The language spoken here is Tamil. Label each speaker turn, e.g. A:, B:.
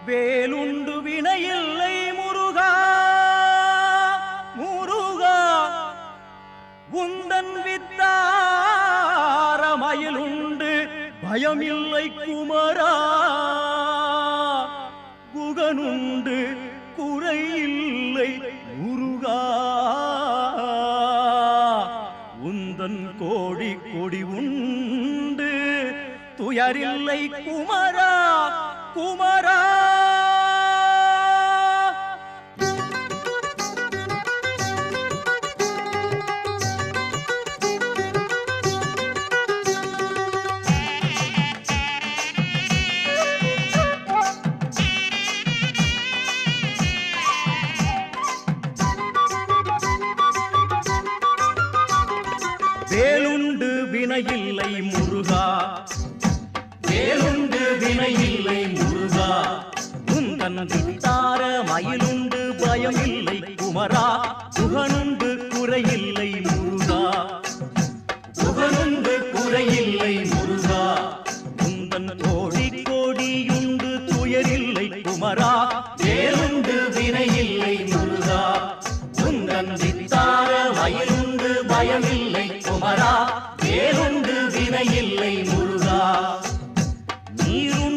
A: வேலுண்டு வினையில்லை முருகா முருகா உந்தன் வித்தாரமயிலுண்டு பயமில்லை குமரா குகனுண்டு குறையில்லை முருகா உந்தன் கோடி கொடி உண்டு துயரில்லை குமரா குமரா வேலுண்டு வினையில்லை முருகா வேலுண்டு வினையில்லை முருகா உந்தன் வித்தார மயிலுண்டு பயமில்லை குமரா குகனுண்டு குறையில்லை முருகா குகனுண்டு குறையில்லை முருகா உந்தன் கோடி கோடியுண்டு துயரில்லை குமரா வேலுண்டு வினையில்லை முருகா உந்தன் வித்தார மயிலுண்டு பயமில்லை குமரா வேலுண்டு வினையில்லை முருகா நீருண்டு